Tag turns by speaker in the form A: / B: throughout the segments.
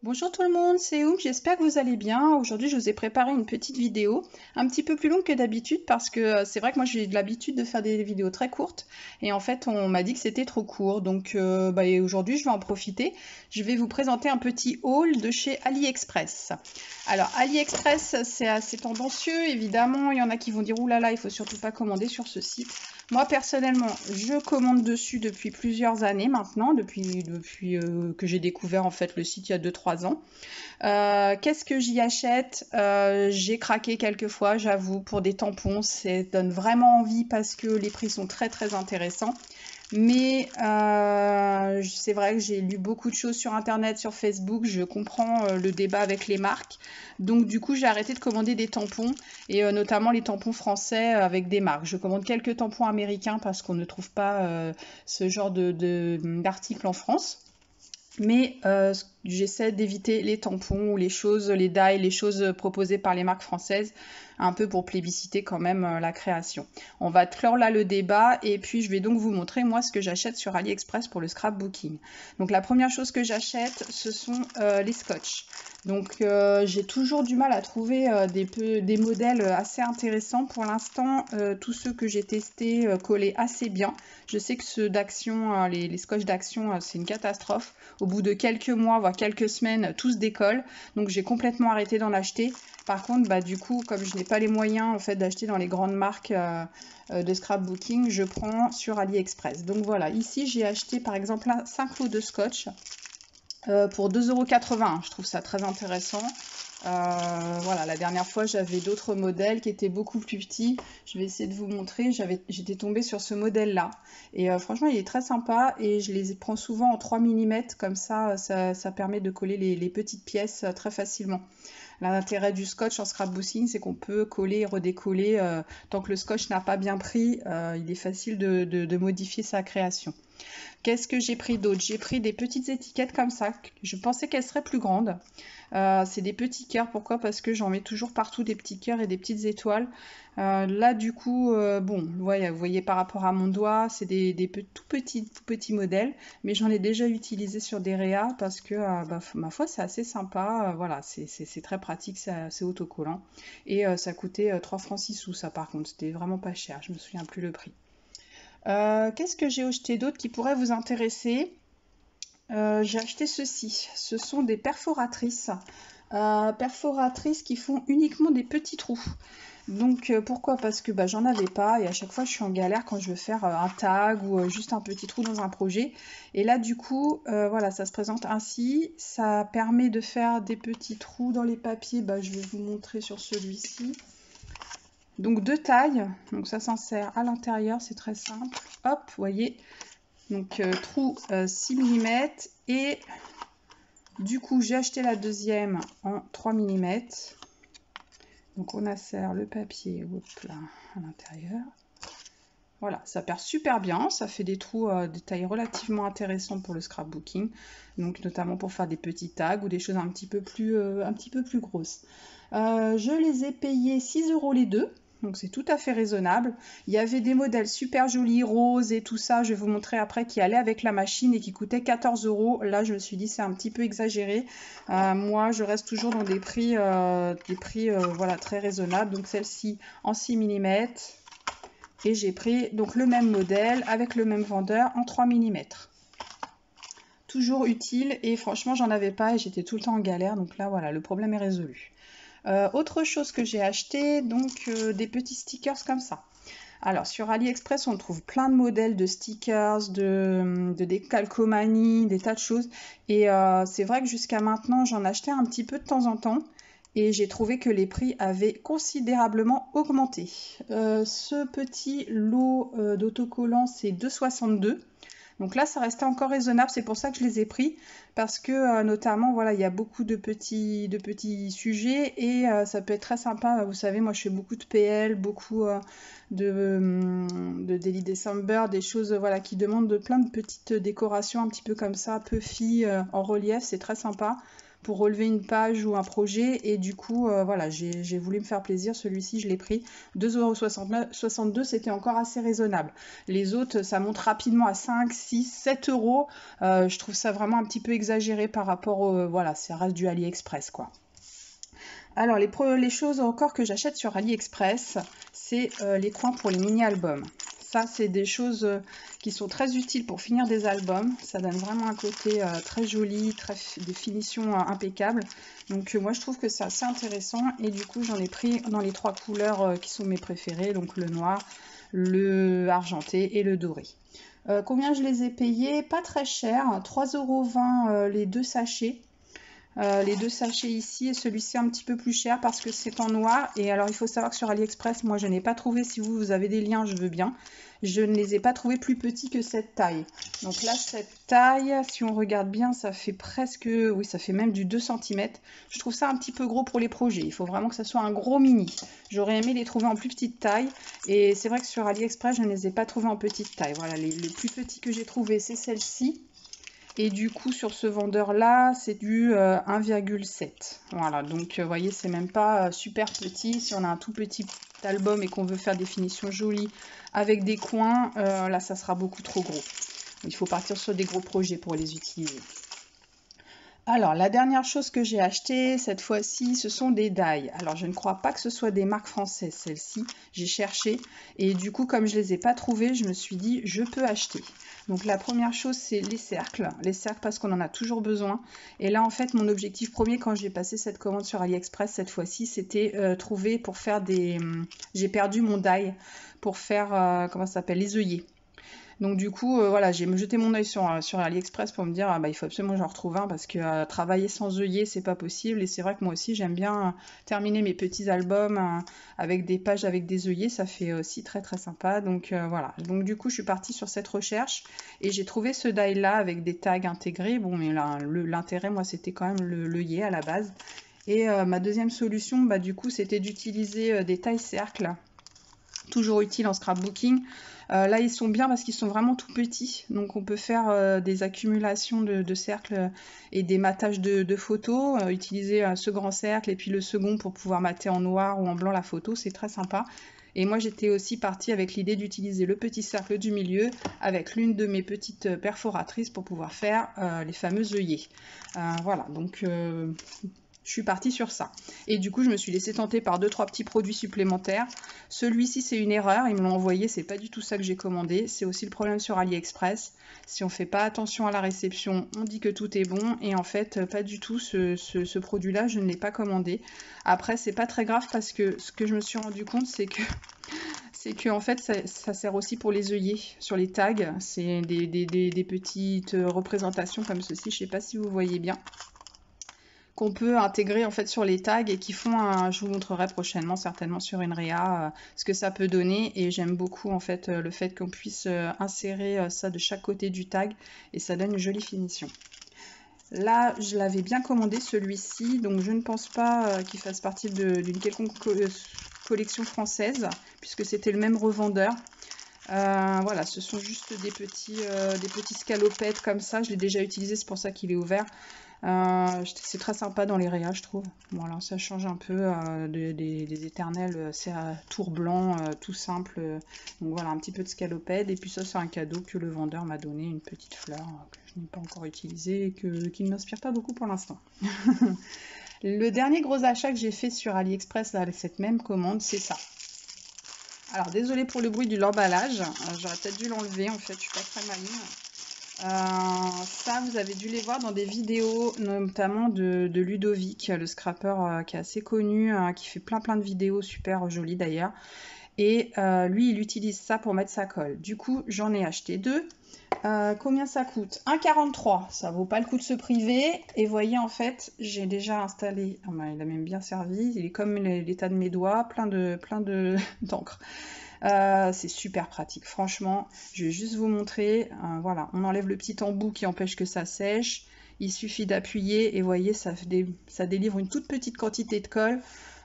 A: Bonjour tout le monde, c'est Oum, j'espère que vous allez bien. Aujourd'hui, je vous ai préparé une petite vidéo, un petit peu plus longue que d'habitude parce que c'est vrai que moi j'ai l'habitude de faire des vidéos très courtes et en fait on m'a dit que c'était trop court. Donc et aujourd'hui je vais en profiter. Je vais vous présenter un petit haul de chez AliExpress. Alors AliExpress c'est assez tendancieux évidemment, il y en a qui vont dire oulala, il faut surtout pas commander sur ce site. Moi personnellement, je commande dessus depuis plusieurs années maintenant, depuis que j'ai découvert en fait le site il y a 2-3 ans. Qu'est-ce que j'y achète? J'ai craqué quelques fois, j'avoue, pour des tampons, ça donne vraiment envie parce que les prix sont très très intéressants. Mais c'est vrai que j'ai lu beaucoup de choses sur Internet, sur Facebook, je comprends le débat avec les marques. Donc du coup, j'ai arrêté de commander des tampons, et notamment les tampons français avec des marques. Je commande quelques tampons américains parce qu'on ne trouve pas ce genre d'articles en France. Mais j'essaie d'éviter les tampons ou les choses, les dyes, les choses proposées par les marques françaises, un peu pour plébisciter quand même la création. On va clore là le débat et puis je vais donc vous montrer moi ce que j'achète sur AliExpress pour le scrapbooking. Donc la première chose que j'achète, ce sont les scotch. Donc j'ai toujours du mal à trouver des modèles assez intéressants. Pour l'instant, tous ceux que j'ai testés collaient assez bien. Je sais que ceux d'action, les scotch d'action, c'est une catastrophe. Au bout de quelques mois, voire quelques semaines, tout se décolle. Donc j'ai complètement arrêté d'en acheter. Par contre, du coup, comme je n'ai pas les moyens en fait d'acheter dans les grandes marques de scrapbooking, je prends sur AliExpress. Donc voilà, ici j'ai acheté par exemple 5 lots de scotch pour 2,81 €. Je trouve ça très intéressant. Voilà, la dernière fois j'avais d'autres modèles qui étaient beaucoup plus petits. Je vais essayer de vous montrer. J'étais tombée sur ce modèle là et franchement il est très sympa et je les prends souvent en 3 mm comme ça permet de coller les petites pièces très facilement. L'intérêt du scotch en scrapbooking, c'est qu'on peut coller et redécoller tant que le scotch n'a pas bien pris. Il est facile de modifier sa création. Qu'est-ce que j'ai pris d'autre? J'ai pris des petites étiquettes comme ça. Je pensais qu'elles seraient plus grandes. C'est des petits cœurs. Pourquoi? Parce que j'en mets toujours partout des petits cœurs et des petites étoiles. Là, du coup, bon, vous voyez par rapport à mon doigt, c'est des tout petits modèles, mais j'en ai déjà utilisé sur des réas parce que, ma foi, c'est assez sympa. Voilà, c'est très pratique, c'est autocollant. Et ça coûtait 3 francs 6 sous, ça par contre. C'était vraiment pas cher, je me souviens plus le prix. Qu'est-ce que j'ai acheté d'autre qui pourrait vous intéresser? J'ai acheté ceci. Ce sont des perforatrices. Perforatrices qui font uniquement des petits trous. Donc pourquoi? Parce que j'en avais pas et à chaque fois je suis en galère quand je veux faire un tag ou juste un petit trou dans un projet. Et là du coup, voilà, ça se présente ainsi. Ça permet de faire des petits trous dans les papiers. Je vais vous montrer sur celui-ci. Donc deux tailles. Donc ça s'insère à l'intérieur, c'est très simple. Hop, vous voyez. Donc trou 6 mm et du coup j'ai acheté la deuxième en 3 mm. Donc on insère le papier là, à l'intérieur. Voilà, ça perd super bien, ça fait des trous de taille relativement intéressante pour le scrapbooking, donc notamment pour faire des petits tags ou des choses un petit peu plus grosses. Je les ai payés 6 € les deux. Donc c'est tout à fait raisonnable. Il y avait des modèles super jolis, roses et tout ça, je vais vous montrer après, qui allaient avec la machine et qui coûtaient 14 €. Là, je me suis dit, c'est un petit peu exagéré. Moi, je reste toujours dans des prix voilà, très raisonnables. Donc celle-ci en 6 mm. Et j'ai pris donc le même modèle avec le même vendeur en 3 mm. Toujours utile et franchement, j'en avais pas et j'étais tout le temps en galère. Donc là, voilà, le problème est résolu. Autre chose que j'ai acheté, donc des petits stickers comme ça. Alors sur AliExpress, on trouve plein de modèles de stickers, de décalcomanie, des tas de choses. Et c'est vrai que jusqu'à maintenant, j'en achetais un petit peu de temps en temps. Et j'ai trouvé que les prix avaient considérablement augmenté. Ce petit lot d'autocollants, c'est 2,62 €. Donc là, ça restait encore raisonnable, c'est pour ça que je les ai pris, parce que notamment, voilà, il y a beaucoup de petits sujets et ça peut être très sympa. Vous savez, moi, je fais beaucoup de PL, beaucoup de Daily December, des choses voilà, qui demandent plein de petites décorations un petit peu comme ça, puffy, en relief, c'est très sympa pour relever une page ou un projet. Et du coup, voilà, j'ai voulu me faire plaisir. Celui-ci, je l'ai pris 2,62 €. C'était encore assez raisonnable. Les autres, ça monte rapidement à 5, 6, 7 euros. Je trouve ça vraiment un petit peu exagéré par rapport au... Voilà, ça reste du AliExpress, quoi. Alors, les choses encore que j'achète sur AliExpress, c'est les coins pour les mini-albums. Ça, c'est des choses qui sont très utiles pour finir des albums. Ça donne vraiment un côté très joli, des finitions impeccables. Donc, moi, je trouve que c'est assez intéressant. Et du coup, j'en ai pris dans les 3 couleurs qui sont mes préférées. Donc, le noir, le argenté et le doré. Combien je les ai payés? Pas très cher. 3,20 € les 2 sachets. Les 2 sachets ici et celui-ci un petit peu plus cher parce que c'est en noir. Et alors il faut savoir que sur AliExpress, moi je n'ai pas trouvé, si vous avez des liens, je veux bien. Je ne les ai pas trouvés plus petits que cette taille. Donc là, cette taille, si on regarde bien, ça fait presque, oui, ça fait même du 2 cm. Je trouve ça un petit peu gros pour les projets. Il faut vraiment que ça soit un gros mini. J'aurais aimé les trouver en plus petite taille. Et c'est vrai que sur AliExpress, je ne les ai pas trouvés en petite taille. Voilà, les plus petits que j'ai trouvés, c'est celle-ci. Et du coup, sur ce vendeur-là, c'est du 1,7. Voilà, donc vous voyez, c'est même pas super petit. Si on a un tout petit album et qu'on veut faire des finitions jolies avec des coins, là, ça sera beaucoup trop gros. Il faut partir sur des gros projets pour les utiliser. Alors, la dernière chose que j'ai acheté cette fois-ci, ce sont des die. Alors, je ne crois pas que ce soit des marques françaises, celles-ci. J'ai cherché et du coup, comme je ne les ai pas trouvées, je me suis dit, je peux acheter. Donc, la première chose, c'est les cercles. Les cercles parce qu'on en a toujours besoin. Et là, en fait, mon objectif premier quand j'ai passé cette commande sur AliExpress cette fois-ci, c'était trouver pour faire des... J'ai perdu mon die pour faire, comment ça s'appelle, les œillets. Donc du coup, voilà, j'ai jeté mon œil sur AliExpress pour me dire, ah, bah, il faut absolument que j'en retrouve un parce que travailler sans œillet, c'est pas possible. Et c'est vrai que moi aussi, j'aime bien terminer mes petits albums avec des pages avec des œillets. Ça fait aussi très très sympa. Donc voilà. Donc du coup, je suis partie sur cette recherche et j'ai trouvé ce die-là avec des tags intégrés. Bon, mais l'intérêt, moi, c'était quand même l'œillet à la base. Et ma deuxième solution, bah, du coup, c'était d'utiliser des tailles cercles. Toujours utile en scrapbooking. Là, ils sont bien parce qu'ils sont vraiment tout petits. Donc, on peut faire des accumulations de cercles et des matages de photos. Utiliser ce grand cercle et puis le second pour pouvoir mater en noir ou en blanc la photo. C'est très sympa. Et moi, j'étais aussi partie avec l'idée d'utiliser le petit cercle du milieu avec l'une de mes petites perforatrices pour pouvoir faire les fameux œillets. Voilà, donc... je suis partie sur ça. Et du coup, je me suis laissée tenter par 2-3 petits produits supplémentaires. Celui-ci, c'est une erreur. Ils me l'ont envoyé. C'est pas du tout ça que j'ai commandé. C'est aussi le problème sur AliExpress. Si on fait pas attention à la réception, on dit que tout est bon. Et en fait, pas du tout. Ce produit-là, je ne l'ai pas commandé. Après, c'est pas très grave parce que ce que je me suis rendu compte, c'est que en fait, ça sert aussi pour les œillets sur les tags. C'est des petites représentations comme ceci. Je sais pas si vous voyez bien, qu'on peut intégrer en fait sur les tags et qui font je vous montrerai prochainement certainement sur une réa ce que ça peut donner. Et j'aime beaucoup en fait le fait qu'on puisse insérer ça de chaque côté du tag et ça donne une jolie finition. Là, je l'avais bien commandé celui-ci, donc je ne pense pas qu'il fasse partie d'une quelconque collection française puisque c'était le même revendeur. Voilà, ce sont juste des petits scalopettes comme ça. Je l'ai déjà utilisé, c'est pour ça qu'il est ouvert. C'est très sympa dans les réas, je trouve. Voilà, ça change un peu des éternels tour blanc, tout simple. Donc voilà, un petit peu de scalopède. Et puis ça, c'est un cadeau que le vendeur m'a donné, une petite fleur que je n'ai pas encore utilisée et qui ne m'inspire pas beaucoup pour l'instant. Le dernier gros achat que j'ai fait sur AliExpress là, avec cette même commande, c'est ça. Alors, désolée pour le bruit de l'emballage. J'aurais peut-être dû l'enlever, en fait, je suis pas très maligne. Ça, vous avez dû les voir dans des vidéos, notamment de Ludovic, le scrapper qui est assez connu, qui fait plein de vidéos super jolies d'ailleurs. Et lui, il utilise ça pour mettre sa colle. Du coup, j'en ai acheté 2. Combien ça coûte? 1,43 €. Ça vaut pas le coup de se priver. Et voyez, en fait, j'ai déjà installé. Oh ben, il a même bien servi. Il est comme l'état de mes doigts, plein d'encre. C'est super pratique, franchement. Je vais juste vous montrer. Voilà, on enlève le petit embout qui empêche que ça sèche. Il suffit d'appuyer et voyez, ça délivre une toute petite quantité de colle.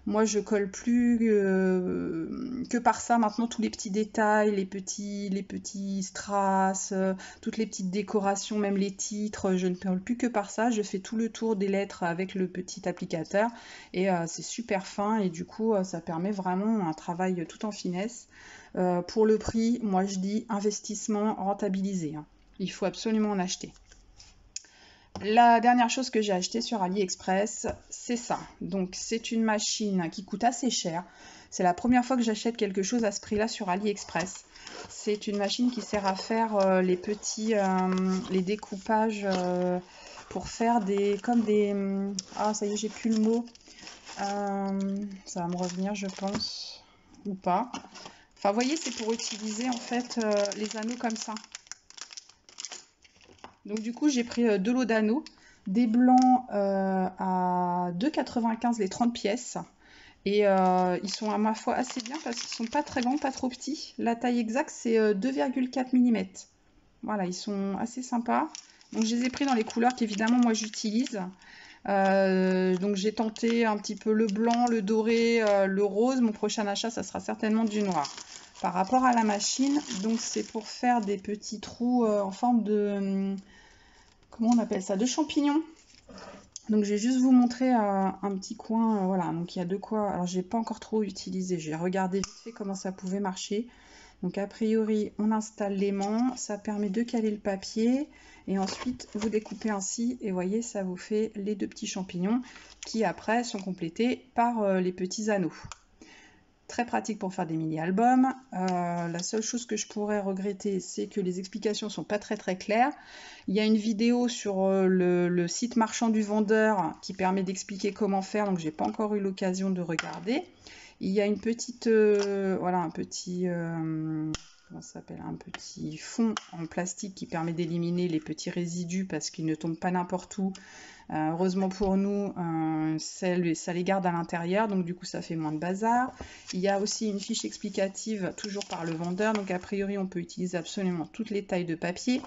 A: Moi, je colle plus que par ça maintenant tous les petits détails, les petits strass, toutes les petites décorations, même les titres. Je ne colle plus que par ça. Je fais tout le tour des lettres avec le petit applicateur et c'est super fin et du coup, ça permet vraiment un travail tout en finesse. Pour le prix, moi je dis investissement rentabilisé, hein. Il faut absolument en acheter. La dernière chose que j'ai acheté sur AliExpress, c'est ça. Donc c'est une machine qui coûte assez cher. C'est la première fois que j'achète quelque chose à ce prix-là sur AliExpress. C'est une machine qui sert à faire les découpages pour faire ah ça y est, j'ai plus le mot. Ça va me revenir, je pense, ou pas. Enfin, vous voyez, c'est pour utiliser en fait les anneaux comme ça. Donc du coup, j'ai pris deux lots d'anneaux, des blancs à 2,95 les 30 pièces. Et ils sont à ma foi assez bien parce qu'ils sont pas très grands, pas trop petits. La taille exacte, c'est 2,4 mm. Voilà, ils sont assez sympas. Donc je les ai pris dans les couleurs qu'évidemment moi j'utilise. Donc j'ai tenté un petit peu le blanc, le doré, le rose. Mon prochain achat, ça sera certainement du noir. Par rapport à la machine, donc c'est pour faire des petits trous en forme de... comment on appelle ça? De champignons. Donc je vais juste vous montrer un petit coin, voilà, donc il y a de quoi, alors j'ai pas encore trop utilisé, j'ai regardé vite fait comment ça pouvait marcher. Donc a priori on installe l'aimant, ça permet de caler le papier et ensuite vous découpez ainsi et voyez ça vous fait les deux petits champignons qui après sont complétés par les petits anneaux. Très pratique pour faire des mini-albums. La seule chose que je pourrais regretter, c'est que les explications sont pas très claires. Il y a une vidéo sur le site marchand du vendeur qui permet d'expliquer comment faire, donc j'ai pas encore eu l'occasion de regarder. Il y a une petite, voilà, un petit, comment ça s'appelle, un petit fond en plastique qui permet d'éliminer les petits résidus parce qu'ils ne tombent pas n'importe où. Heureusement pour nous, ça les garde à l'intérieur, donc du coup ça fait moins de bazar. Il y a aussi une fiche explicative, toujours par le vendeur, donc a priori on peut utiliser absolument toutes les tailles de papier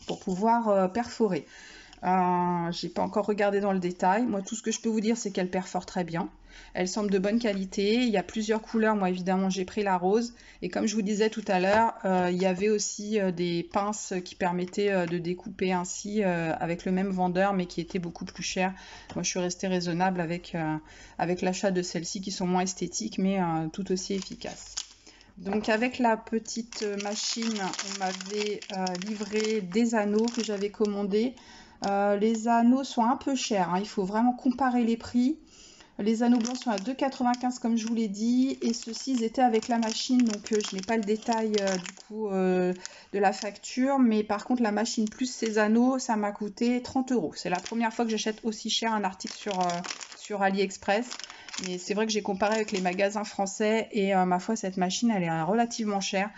A: pour pouvoir perforer. J'ai pas encore regardé dans le détail. Moi, tout ce que je peux vous dire, c'est qu'elle perfore très bien. Elle semble de bonne qualité. Il y a plusieurs couleurs. Moi, évidemment, j'ai pris la rose. Et comme je vous disais tout à l'heure, il y avait aussi des pinces qui permettaient de découper ainsi avec le même vendeur, mais qui étaient beaucoup plus chères. Moi, je suis restée raisonnable avec l'achat de celles-ci qui sont moins esthétiques, mais tout aussi efficaces. Donc avec la petite machine, on m'avait livré des anneaux que j'avais commandés. Les anneaux sont un peu chers, hein. Il faut vraiment comparer les prix. Les anneaux blancs sont à 2,95 comme je vous l'ai dit. Et ceux-ci, ils étaient avec la machine. Donc je n'ai pas le détail du coup de la facture. Mais par contre, la machine plus ces anneaux, ça m'a coûté 30 €. C'est la première fois que j'achète aussi cher un article sur AliExpress. Mais c'est vrai que j'ai comparé avec les magasins français. Et ma foi, cette machine, elle est relativement chère.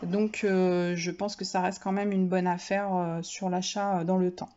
A: Donc je pense que ça reste quand même une bonne affaire sur l'achat dans le temps.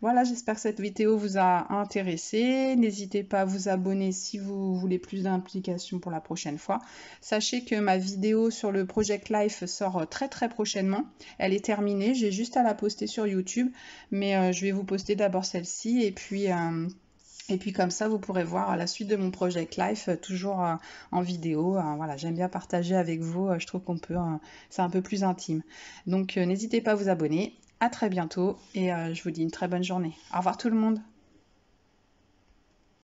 A: Voilà, j'espère que cette vidéo vous a intéressé. N'hésitez pas à vous abonner si vous voulez plus d'implications pour la prochaine fois. Sachez que ma vidéo sur le Project Life sort très prochainement. Elle est terminée, j'ai juste à la poster sur YouTube. Mais je vais vous poster d'abord celle-ci et puis comme ça, vous pourrez voir la suite de mon Project Life, toujours en vidéo. Voilà, j'aime bien partager avec vous, je trouve qu'on peut, c'est un peu plus intime. Donc n'hésitez pas à vous abonner. À très bientôt et je vous dis une très bonne journée. Au revoir tout le monde.